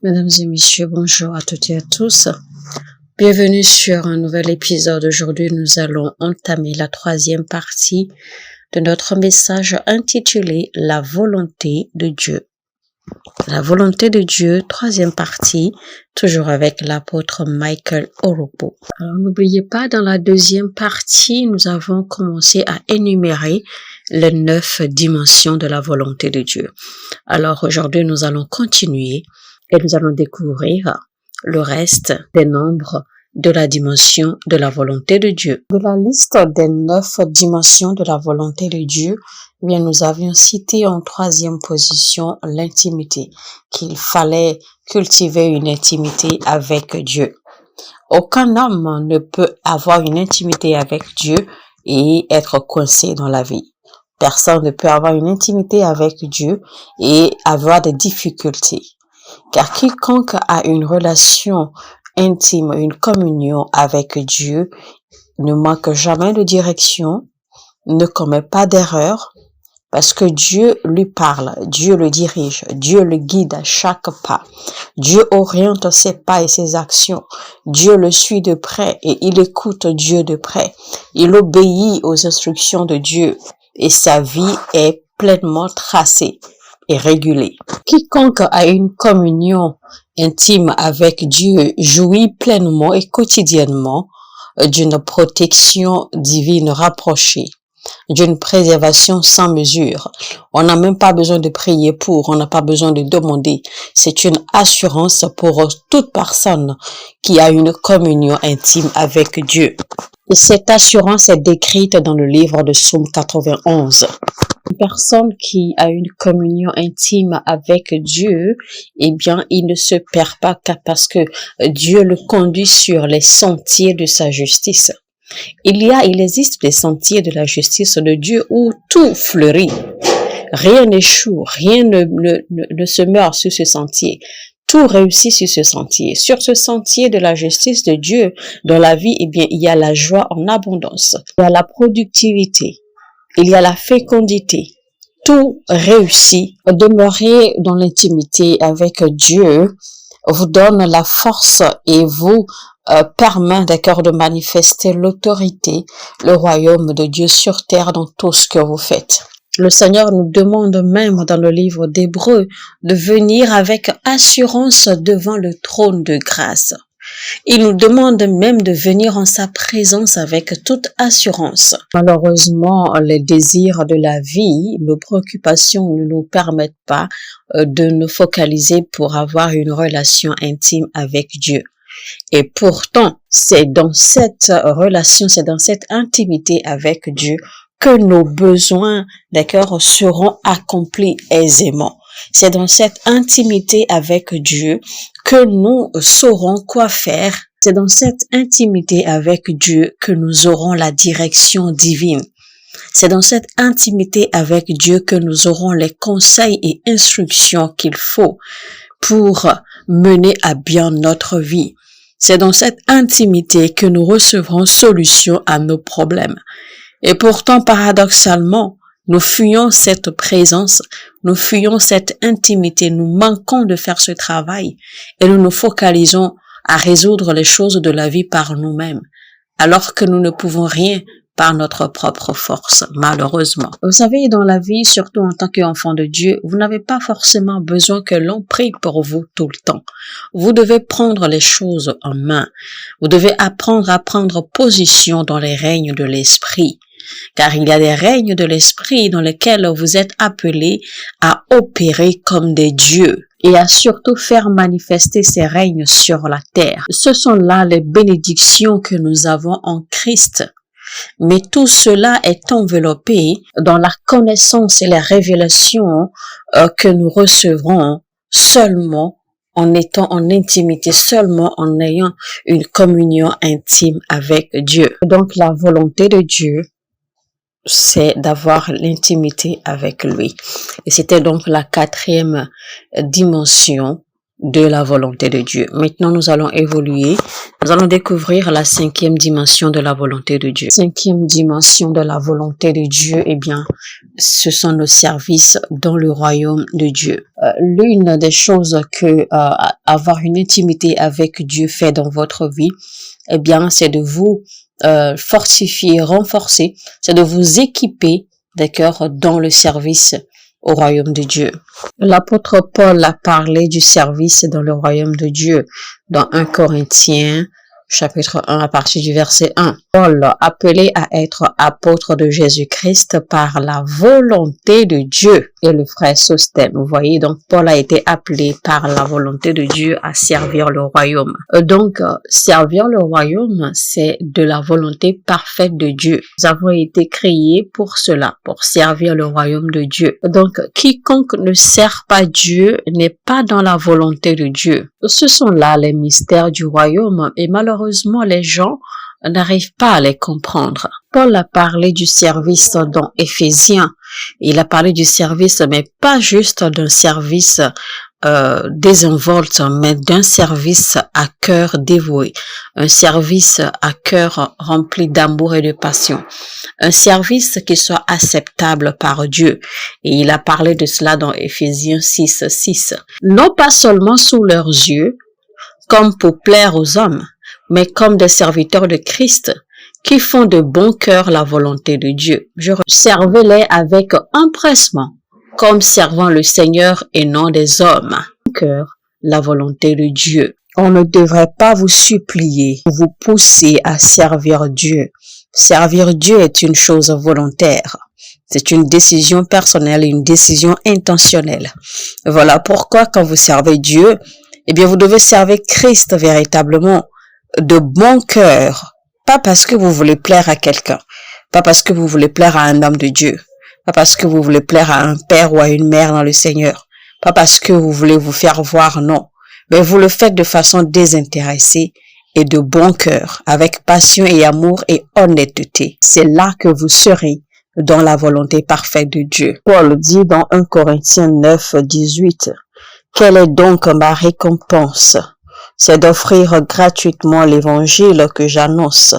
Mesdames et messieurs, bonjour à toutes et à tous. Bienvenue sur un nouvel épisode. Aujourd'hui, nous allons entamer la troisième partie de notre message intitulé « La volonté de Dieu ». La volonté de Dieu, troisième partie, toujours avec l'apôtre Michael Oropo. Alors, n'oubliez pas, dans la deuxième partie, nous avons commencé à énumérer les 9 dimensions de la volonté de Dieu. Alors, aujourd'hui, nous allons continuer et nous allons découvrir le reste des nombres de la dimension de la volonté de Dieu. De la liste des 9 dimensions de la volonté de Dieu, eh bien, nous avions cité en troisième position l'intimité, qu'il fallait cultiver une intimité avec Dieu. Aucun homme ne peut avoir une intimité avec Dieu et être coincé dans la vie. Personne ne peut avoir une intimité avec Dieu et avoir des difficultés. Car quiconque a une relation intime, une communion avec Dieu, ne manque jamais de direction, ne commet pas d'erreur, parce que Dieu lui parle, Dieu le dirige, Dieu le guide à chaque pas. Dieu oriente ses pas et ses actions. Dieu le suit de près et il écoute Dieu de près. Il obéit aux instructions de Dieu et sa vie est pleinement tracée et régulée. Quiconque a une communion intime avec Dieu jouit pleinement et quotidiennement d'une protection divine rapprochée, d'une préservation sans mesure. On n'a même pas besoin de prier pour, on n'a pas besoin de demander. C'est une assurance pour toute personne qui a une communion intime avec Dieu. Et cette assurance est décrite dans le livre de Psaume 91. Une personne qui a une communion intime avec Dieu, eh bien, il ne se perd pas parce que Dieu le conduit sur les sentiers de sa justice. Il existe des sentiers de la justice de Dieu où tout fleurit. Rien n'échoue, rien ne se meurt sur ce sentier. Tout réussit sur ce sentier. Sur ce sentier de la justice de Dieu, dans la vie, eh bien, il y a la joie en abondance. Il y a la productivité. Il y a la fécondité. Tout réussit. Demeurer dans l'intimité avec Dieu vous donne la force et vous permet d'accord de manifester l'autorité, le royaume de Dieu sur terre dans tout ce que vous faites. Le Seigneur nous demande même dans le livre d'Hébreux de venir avec assurance devant le trône de grâce. Il nous demande même de venir en sa présence avec toute assurance. Malheureusement, les désirs de la vie, nos préoccupations ne nous permettent pas de nous focaliser pour avoir une relation intime avec Dieu. Et pourtant, c'est dans cette relation, c'est dans cette intimité avec Dieu que nos besoins, d'accord, seront accomplis aisément. C'est dans cette intimité avec Dieu que nous saurons quoi faire. C'est dans cette intimité avec Dieu que nous aurons la direction divine. C'est dans cette intimité avec Dieu que nous aurons les conseils et instructions qu'il faut pour mener à bien notre vie. C'est dans cette intimité que nous recevrons solution à nos problèmes. Et pourtant, paradoxalement, nous fuyons cette présence, nous fuyons cette intimité, nous manquons de faire ce travail et nous nous focalisons à résoudre les choses de la vie par nous-mêmes, alors que nous ne pouvons rien par notre propre force, malheureusement. Vous savez, dans la vie, surtout en tant qu'enfant de Dieu, vous n'avez pas forcément besoin que l'on prie pour vous tout le temps. Vous devez prendre les choses en main. Vous devez apprendre à prendre position dans les règnes de l'esprit. Car il y a des règnes de l'esprit dans lesquels vous êtes appelés à opérer comme des dieux et à surtout faire manifester ces règnes sur la terre. Ce sont là les bénédictions que nous avons en Christ. Mais tout cela est enveloppé dans la connaissance et la révélation que nous recevrons seulement en étant en intimité, seulement en ayant une communion intime avec Dieu. Donc la volonté de Dieu, c'est d'avoir l'intimité avec lui. Et c'était donc la 4e dimension de la volonté de Dieu. Maintenant, nous allons évoluer. Nous allons découvrir la 5e dimension de la volonté de Dieu. 5e dimension de la volonté de Dieu, eh bien, ce sont nos services dans le royaume de Dieu. L'une des choses que avoir une intimité avec Dieu fait dans votre vie, eh bien, c'est de vous fortifier, renforcer, c'est de vous équiper, d'accord, dans le service au royaume de Dieu. L'apôtre Paul a parlé du service dans le royaume de Dieu dans 1 Corinthiens chapitre 1 à partir du verset 1. Paul, appelé à être apôtre de Jésus-Christ par la volonté de Dieu. Et le frère Sostène, vous voyez, donc Paul a été appelé par la volonté de Dieu à servir le royaume. Donc, servir le royaume, c'est de la volonté parfaite de Dieu. Nous avons été créés pour cela, pour servir le royaume de Dieu. Donc, quiconque ne sert pas Dieu n'est pas dans la volonté de Dieu. Ce sont là les mystères du royaume et malheureusement les gens n'arrivent pas à les comprendre. Paul a parlé du service dans Éphésiens. Il a parlé du service, mais pas juste d'un service désinvolte, mais d'un service à cœur dévoué, un service à cœur rempli d'amour et de passion, un service qui soit acceptable par Dieu. Et il a parlé de cela dans Éphésiens 6:6. Non pas seulement sous leurs yeux, comme pour plaire aux hommes, mais comme des serviteurs de Christ qui font de bon cœur la volonté de Dieu. Servez-les avec empressement, comme servant le Seigneur et non des hommes. Cœur, la volonté de Dieu. On ne devrait pas vous supplier, vous pousser à servir Dieu. Servir Dieu est une chose volontaire. C'est une décision personnelle, une décision intentionnelle. Voilà pourquoi quand vous servez Dieu, eh bien vous devez servir Christ véritablement de bon cœur. Pas parce que vous voulez plaire à quelqu'un, pas parce que vous voulez plaire à un homme de Dieu, pas parce que vous voulez plaire à un père ou à une mère dans le Seigneur, pas parce que vous voulez vous faire voir, non. Mais vous le faites de façon désintéressée et de bon cœur, avec passion et amour et honnêteté. C'est là que vous serez dans la volonté parfaite de Dieu. Paul dit dans 1 Corinthiens 9:18, « Quelle est donc ma récompense ? C'est d'offrir gratuitement l'évangile que j'annonce,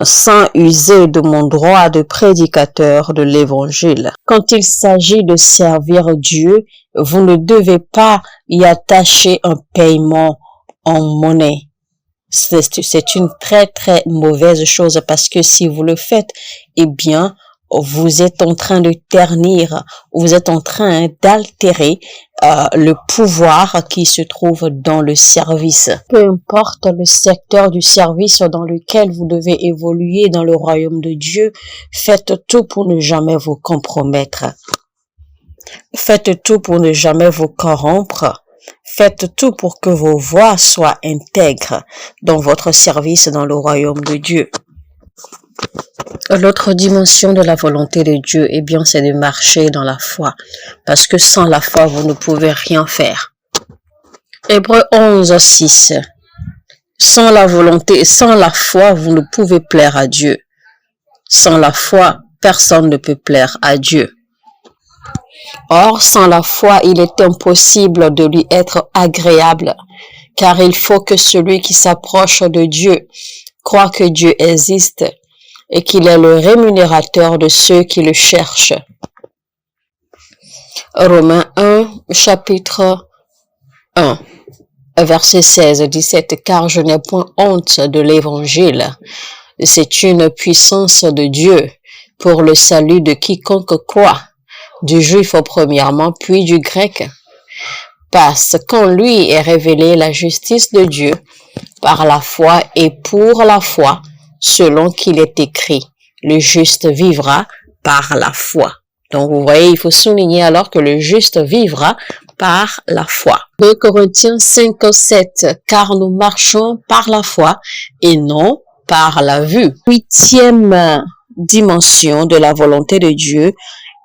sans user de mon droit de prédicateur de l'évangile. » Quand il s'agit de servir Dieu, vous ne devez pas y attacher un paiement en monnaie. C'est une très très mauvaise chose parce que si vous le faites, eh bien, vous êtes en train de ternir, vous êtes en train d'altérer le pouvoir qui se trouve dans le service. Peu importe le secteur du service dans lequel vous devez évoluer dans le royaume de Dieu, faites tout pour ne jamais vous compromettre. Faites tout pour ne jamais vous corrompre. Faites tout pour que vos voies soient intègres dans votre service dans le royaume de Dieu. L'autre dimension de la volonté de Dieu, eh bien, c'est de marcher dans la foi. Parce que sans la foi, vous ne pouvez rien faire. Hébreux 11:6. Sans la volonté, sans la foi, vous ne pouvez plaire à Dieu. Sans la foi, personne ne peut plaire à Dieu. Or, sans la foi, il est impossible de lui être agréable, car il faut que celui qui s'approche de Dieu croit que Dieu existe et qu'il est le rémunérateur de ceux qui le cherchent. Romains 1, chapitre 1, verset 16-17, « Car je n'ai point honte de l'évangile. C'est une puissance de Dieu pour le salut de quiconque croit, du juif premièrement, puis du grec. Parce qu'en lui est révélée la justice de Dieu par la foi et pour la foi, selon qu'il est écrit, le juste vivra par la foi. » Donc vous voyez, il faut souligner alors que le juste vivra par la foi. 2 Corinthiens 5:7, « Car nous marchons par la foi et non par la vue. » 8e dimension de la volonté de Dieu,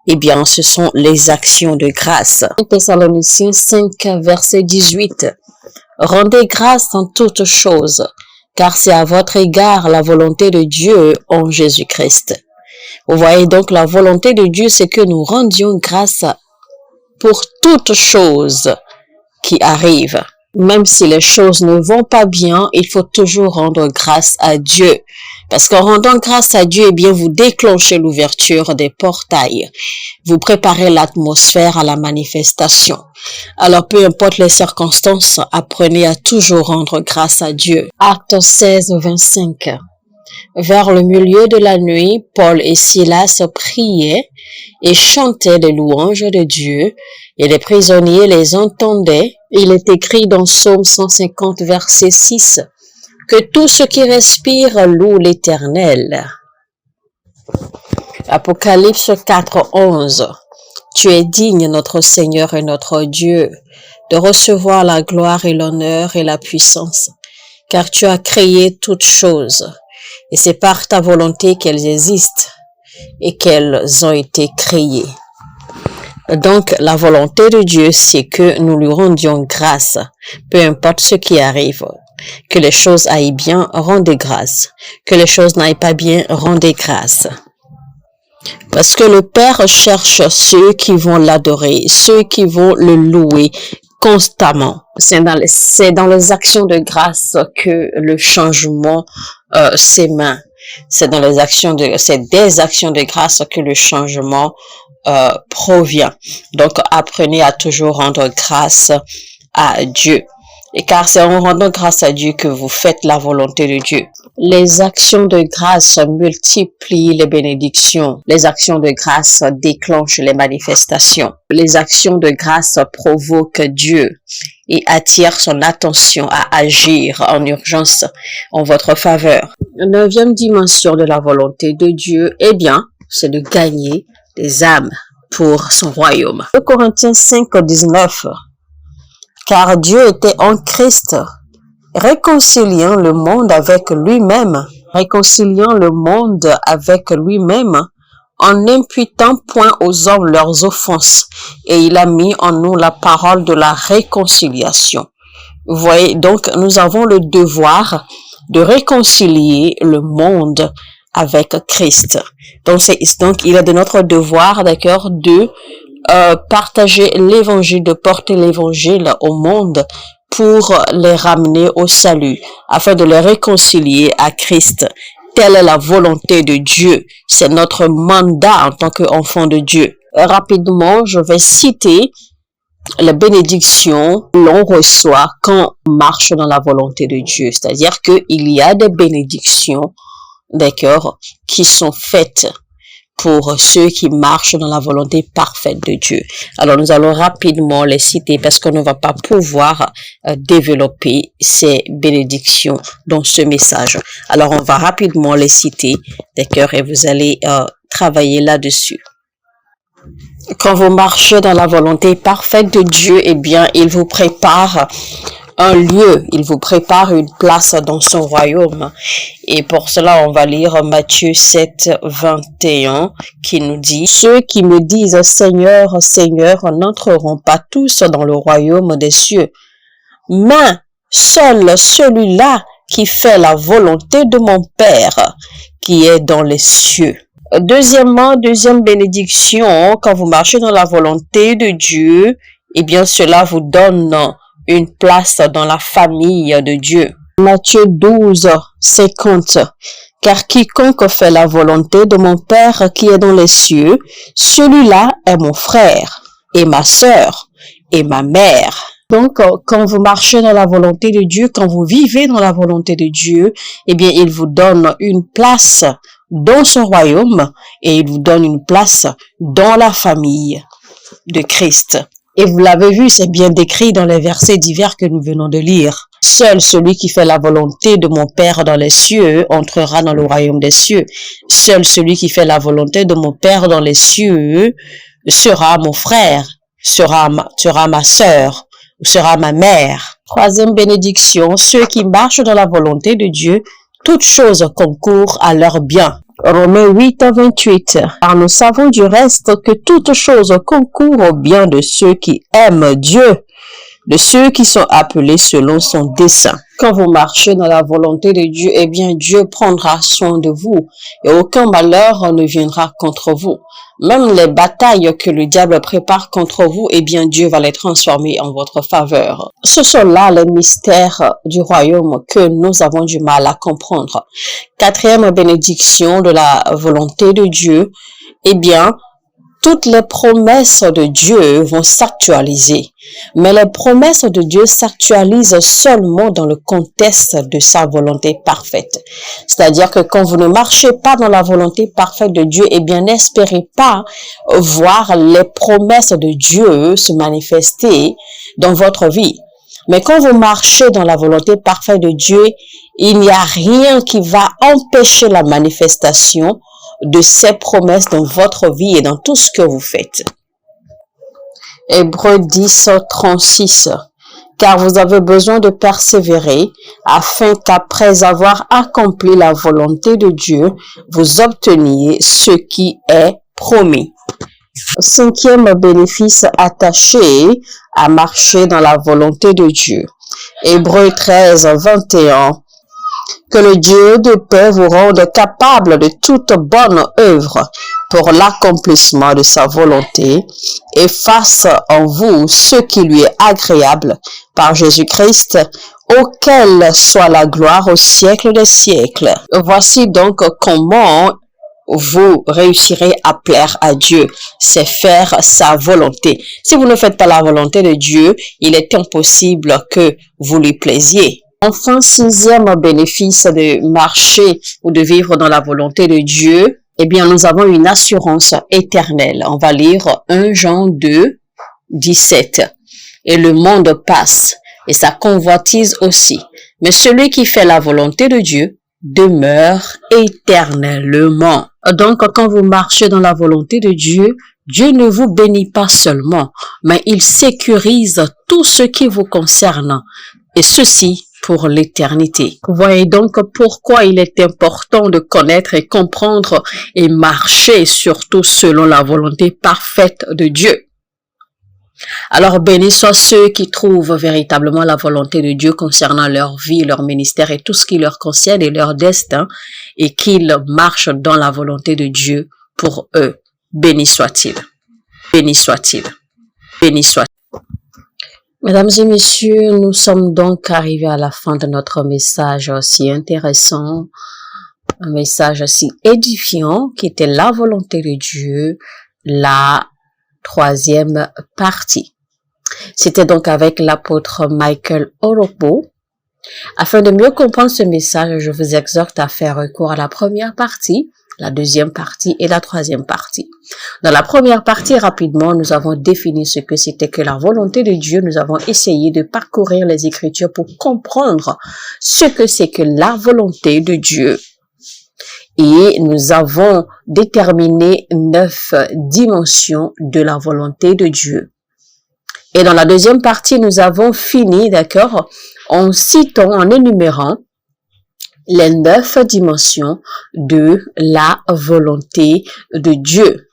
eh bien, ce sont les actions de grâce. 1 Thessaloniciens 5, verset 18. « Rendez grâce en toutes choses, car c'est à votre égard la volonté de Dieu en Jésus-Christ. » Vous voyez donc, la volonté de Dieu, c'est que nous rendions grâce pour toutes choses qui arrivent. Même si les choses ne vont pas bien, il faut toujours rendre grâce à Dieu. Parce qu'en rendant grâce à Dieu, eh bien, vous déclenchez l'ouverture des portails. Vous préparez l'atmosphère à la manifestation. Alors, peu importe les circonstances, apprenez à toujours rendre grâce à Dieu. Acte 16, 25. Vers le milieu de la nuit, Paul et Silas priaient et chantaient des louanges de Dieu, et les prisonniers les entendaient. Il est écrit dans Psaume 150, verset 6, « Que tout ce qui respire loue l'Éternel. » Apocalypse 4, 11, « Tu es digne, notre Seigneur et notre Dieu, de recevoir la gloire et l'honneur et la puissance, car tu as créé toutes choses, et c'est par ta volonté qu'elles existent et qu'elles ont été créées. » Donc, la volonté de Dieu, c'est que nous lui rendions grâce, peu importe ce qui arrive. Que les choses aillent bien, rendez grâce. Que les choses n'aillent pas bien, rendez grâce. Parce que le Père cherche ceux qui vont l'adorer, ceux qui vont le louer constamment. C'est dans les actions de grâce que le changement s'émaine. C'est des actions de grâce que le changement provient. Donc, apprenez à toujours rendre grâce à Dieu. Et car c'est en rendant grâce à Dieu que vous faites la volonté de Dieu. Les actions de grâce multiplient les bénédictions. Les actions de grâce déclenchent les manifestations. Les actions de grâce provoquent Dieu et attirent son attention à agir en urgence en votre faveur. La 9e dimension de la volonté de Dieu, eh bien, c'est de gagner des âmes pour son royaume. 2 Corinthiens 5, 19. Car Dieu était en Christ, réconciliant le monde avec lui-même, en n'imputant point aux hommes leurs offenses, et il a mis en nous la parole de la réconciliation. Vous voyez, donc nous avons le devoir de réconcilier le monde avec Christ. Donc il est de notre devoir, d'accord, de partager l'évangile, de porter l'évangile au monde pour les ramener au salut, afin de les réconcilier à Christ. Telle est la volonté de Dieu. C'est notre mandat en tant qu'enfant de Dieu. Rapidement, je vais citer les bénédictions que l'on reçoit quand on marche dans la volonté de Dieu. C'est-à-dire qu'il y a des bénédictions, d'accord, qui sont faites pour ceux qui marchent dans la volonté parfaite de Dieu. Alors, nous allons rapidement les citer parce qu'on ne va pas pouvoir développer ces bénédictions dans ce message. Alors, on va rapidement les citer, d'accord, et vous allez travailler là-dessus. Quand vous marchez dans la volonté parfaite de Dieu, eh bien, il vous prépare un lieu, il vous prépare une place dans son royaume. Et pour cela, on va lire Matthieu 7, 21, qui nous dit « Ceux qui me disent Seigneur, Seigneur, n'entreront pas tous dans le royaume des cieux, mais seul celui-là qui fait la volonté de mon Père qui est dans les cieux. » Deuxièmement, deuxième bénédiction, quand vous marchez dans la volonté de Dieu, eh bien, cela vous donne une place dans la famille de Dieu. Matthieu 12, 50. Car quiconque fait la volonté de mon Père qui est dans les cieux, celui-là est mon frère, et ma sœur, et ma mère. Donc, quand vous marchez dans la volonté de Dieu, quand vous vivez dans la volonté de Dieu, eh bien, il vous donne une place dans son royaume et il vous donne une place dans la famille de Christ. Et vous l'avez vu, c'est bien décrit dans les versets divers que nous venons de lire. Seul celui qui fait la volonté de mon Père dans les cieux entrera dans le royaume des cieux. Seul celui qui fait la volonté de mon Père dans les cieux sera mon frère, sera ma sœur, sera ma mère. Troisième bénédiction, ceux qui marchent dans la volonté de Dieu, toutes choses concourent à leur bien. Romains 8, 28. Car nous savons du reste que toutes choses concourent au bien de ceux qui aiment Dieu, de ceux qui sont appelés selon son dessein. Quand vous marchez dans la volonté de Dieu, eh bien Dieu prendra soin de vous et aucun malheur ne viendra contre vous. Même les batailles que le diable prépare contre vous, eh bien Dieu va les transformer en votre faveur. Ce sont là les mystères du royaume que nous avons du mal à comprendre. Quatrième bénédiction de la volonté de Dieu, eh bien, toutes les promesses de Dieu vont s'actualiser. Mais les promesses de Dieu s'actualisent seulement dans le contexte de sa volonté parfaite. C'est-à-dire que quand vous ne marchez pas dans la volonté parfaite de Dieu, eh bien, n'espérez pas voir les promesses de Dieu se manifester dans votre vie. Mais quand vous marchez dans la volonté parfaite de Dieu, il n'y a rien qui va empêcher la manifestation de ces promesses dans votre vie et dans tout ce que vous faites. Hébreux 10, 36. Car vous avez besoin de persévérer afin qu'après avoir accompli la volonté de Dieu, vous obteniez ce qui est promis. Cinquième bénéfice attaché à marcher dans la volonté de Dieu. Hébreux 13, 21. Que le Dieu de paix vous rende capable de toute bonne œuvre pour l'accomplissement de sa volonté et fasse en vous ce qui lui est agréable par Jésus-Christ, auquel soit la gloire au siècle des siècles. Voici donc comment vous réussirez à plaire à Dieu, c'est faire sa volonté. Si vous ne faites pas la volonté de Dieu, il est impossible que vous lui plaisiez. Enfin, sixième bénéfice de marcher ou de vivre dans la volonté de Dieu, eh bien, nous avons une assurance éternelle. On va lire 1 Jean 2, 17. Et le monde passe, et sa convoitise aussi. Mais celui qui fait la volonté de Dieu demeure éternellement. Donc, quand vous marchez dans la volonté de Dieu, Dieu ne vous bénit pas seulement, mais il sécurise tout ce qui vous concerne. Et ceci pour l'éternité. Vous voyez donc pourquoi il est important de connaître et comprendre et marcher surtout selon la volonté parfaite de Dieu. Alors bénis soient ceux qui trouvent véritablement la volonté de Dieu concernant leur vie, leur ministère et tout ce qui leur concerne et leur destin et qu'ils marchent dans la volonté de Dieu pour eux. Béni soit-il. Béni soit-il. Béni soit-il. Mesdames et messieurs, nous sommes donc arrivés à la fin de notre message si intéressant, un message si édifiant qui était la volonté de Dieu, la troisième partie. C'était donc avec l'apôtre Michael Oropo. Afin de mieux comprendre ce message, je vous exhorte à faire recours à la première partie, la deuxième partie et la troisième partie. Dans la première partie, rapidement, nous avons défini ce que c'était que la volonté de Dieu. Nous avons essayé de parcourir les Écritures pour comprendre ce que c'est que la volonté de Dieu. Et nous avons déterminé 9 dimensions de la volonté de Dieu. Et dans la deuxième partie, nous avons fini, d'accord, en citant, en énumérant les 9 dimensions de la volonté de Dieu.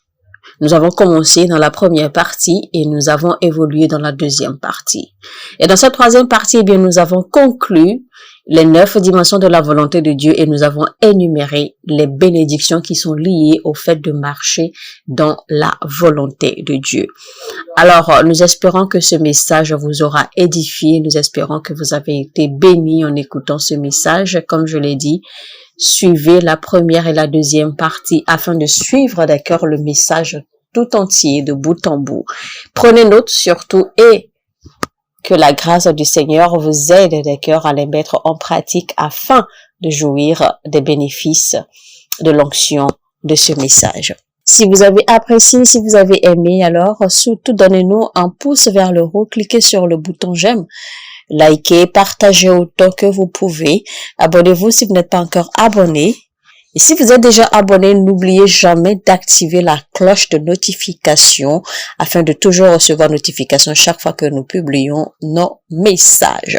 Nous avons commencé dans la première partie et nous avons évolué dans la deuxième partie. Et dans cette troisième partie, eh bien, nous avons conclu les 9 dimensions de la volonté de Dieu et nous avons énuméré les bénédictions qui sont liées au fait de marcher dans la volonté de Dieu. Alors, nous espérons que ce message vous aura édifié. Nous espérons que vous avez été bénis en écoutant ce message. Comme je l'ai dit, suivez la première et la deuxième partie afin de suivre, d'accord, le message tout entier de bout en bout. Prenez note surtout et que la grâce du Seigneur vous aide, d'accord, à les mettre en pratique afin de jouir des bénéfices de l'onction de ce message. Si vous avez apprécié, si vous avez aimé, alors surtout donnez-nous un pouce vers le haut, cliquez sur le bouton j'aime, likez, partagez autant que vous pouvez, abonnez-vous si vous n'êtes pas encore abonné. Et si vous êtes déjà abonné, n'oubliez jamais d'activer la cloche de notification afin de toujours recevoir notification chaque fois que nous publions nos messages.